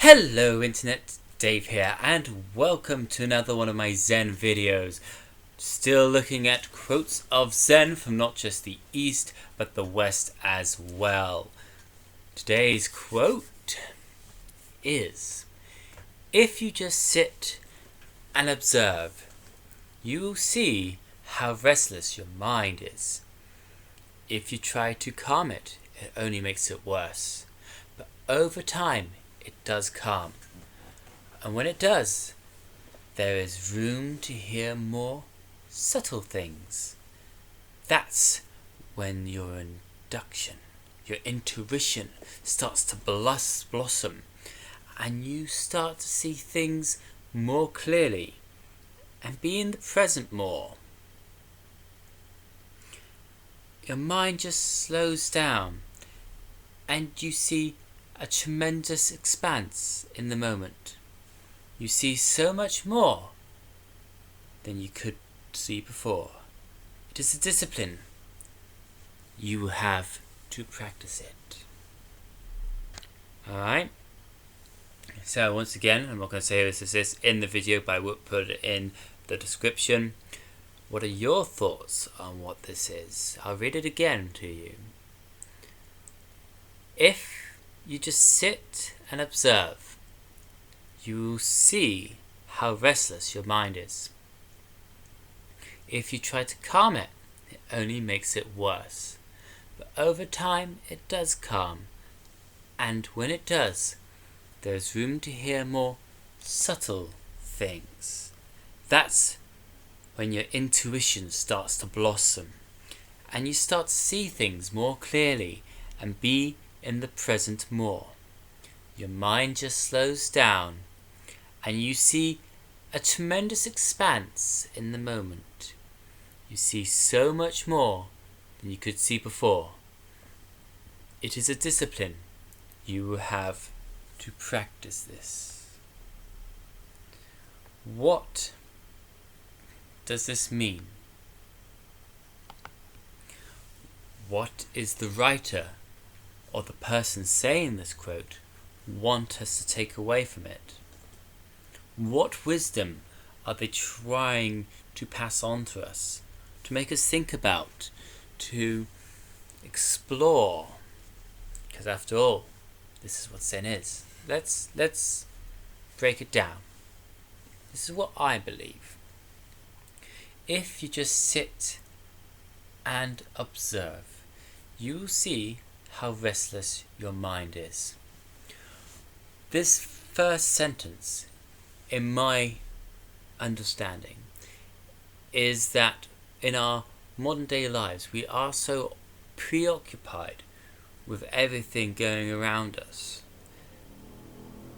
Hello Internet, Dave here, and welcome to another one of my Zen videos. Still looking at quotes of Zen from not just the East, but the West as well. Today's quote is, "If you just sit and observe, you will see how restless your mind is. If you try to calm it, it only makes it worse. But over time, it does calm. And when it does, there is room to hear more subtle things. That's when your induction, your intuition starts to blossom, and you start to see things more clearly and be in the present more. Your mind just slows down and you see a tremendous expanse in the moment. You see so much more than you could see before. It is a discipline. You have to practice it." Alright? So once again, I'm not going to say this is in the video, but I will put it in the description. What are your thoughts on what this is? I'll read it again to you. If you just sit and observe, you will see how restless your mind is. If you try to calm it, it only makes it worse. But over time, it does calm. And when it does, there's room to hear more subtle things. That's when your intuition starts to blossom and you start to see things more clearly and be in the present more. Your mind just slows down and you see a tremendous expanse in the moment. You see so much more than you could see before. It is a discipline. You will have to practice this. What does this mean? What is the writer or the person saying this quote want us to take away from it? What wisdom are they trying to pass on to us, to make us think about, to explore? Because after all, this is what Zen is. Let's break it down. This is what I believe. If you just sit and observe, you will see how restless your mind is. This first sentence, in my understanding, is that in our modern day lives we are so preoccupied with everything going around us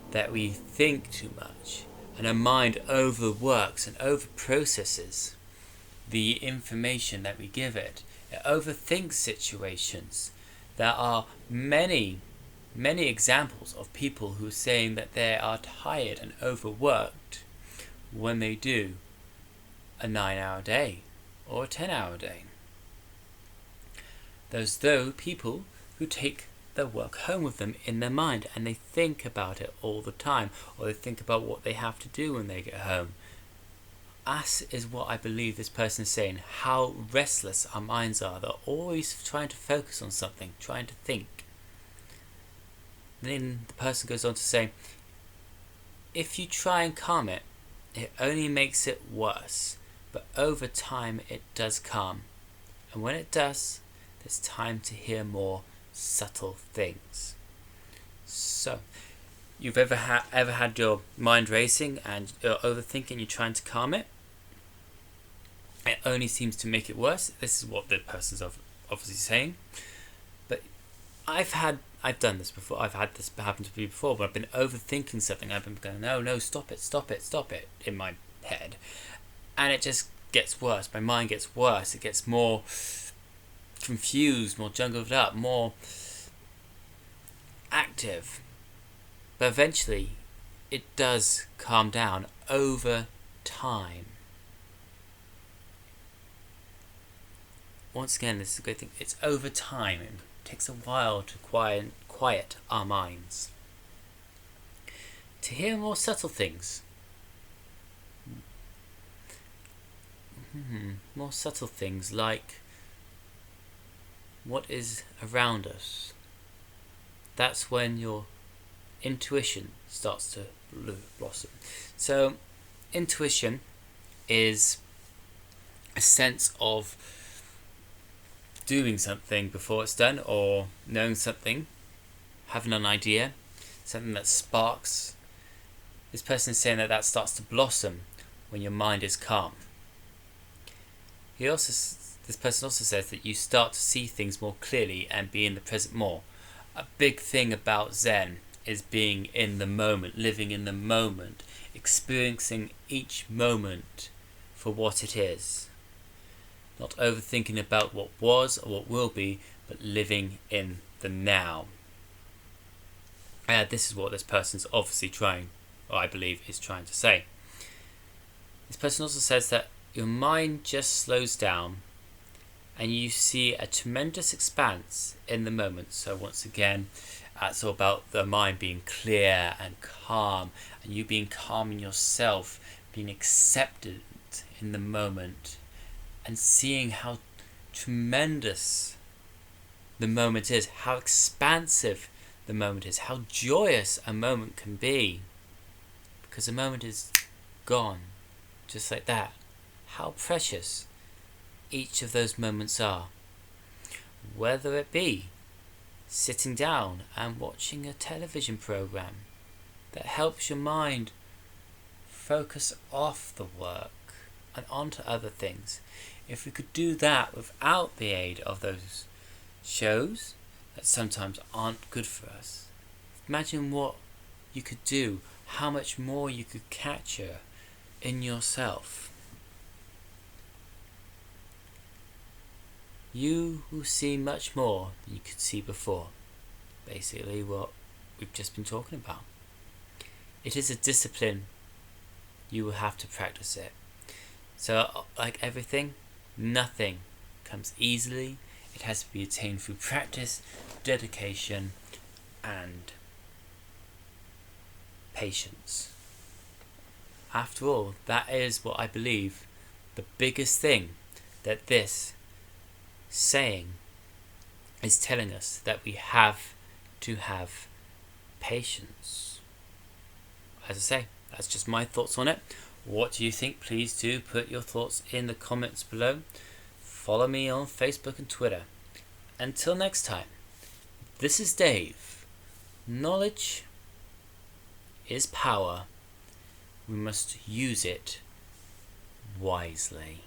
that we think too much, and our mind overworks and overprocesses the information that we give it. It overthinks situations. There are many examples of people who are saying that they are tired and overworked when they do a 9-hour day or a 10-hour day. There's those people who take their work home with them in their mind and they think about it all the time, or they think about what they have to do when they get home. That is what I believe this person is saying, how restless our minds are. They're always trying to focus on something, trying to think. Then the person goes on to say, if you try and calm it, it only makes it worse. But over time it does calm. And when it does, there's time to hear more subtle things. So, you've ever had your mind racing and you're overthinking, you're trying to calm it? It only seems to make it worse. This is what the person's obviously saying. But I've done this before. I've had this happen to me before, but I've been overthinking something. I've been going, no, stop it in my head. And it just gets worse. My mind gets worse. It gets more confused, more jumbled up, more active. But eventually, it does calm down over time. Once again, this is a good thing. It's over time. It takes a while to quiet our minds. to hear more subtle things. More subtle things like what is around us. That's when your intuition starts to blossom. So, intuition is a sense of doing something before it's done, or knowing something, having an idea, something that sparks. This person is saying that starts to blossom when your mind is calm. This person also says that you start to see things more clearly and be in the present more. A big thing about Zen is being in the moment, living in the moment, experiencing each moment for what it is. Not overthinking about what was or what will be, but living in the now. This is what this person's obviously trying, or I believe is trying to say. This person also says that your mind just slows down and you see a tremendous expanse in the moment. So once again, it's all about the mind being clear and calm, and you being calm in yourself, being accepted in the moment, and seeing how tremendous the moment is, how expansive the moment is, how joyous a moment can be, because the moment is gone, just like that. How precious each of those moments are, whether it be sitting down and watching a television program that helps your mind focus off the work and onto other things. If we could do that without the aid of those shows that sometimes aren't good for us, imagine what you could do, how much more you could capture in yourself. You will see much more than you could see before. Basically what we've just been talking about. It is a discipline. You will have to practice it. So like everything, nothing comes easily. It has to be attained through practice, dedication, and patience. After all, that is what I believe the biggest thing that this saying is telling us, that we have to have patience. As I say, that's just my thoughts on it. What do you think? Please do put your thoughts in the comments below. Follow me on Facebook and Twitter. Until next time, this is Dave. Knowledge is power. We must use it wisely.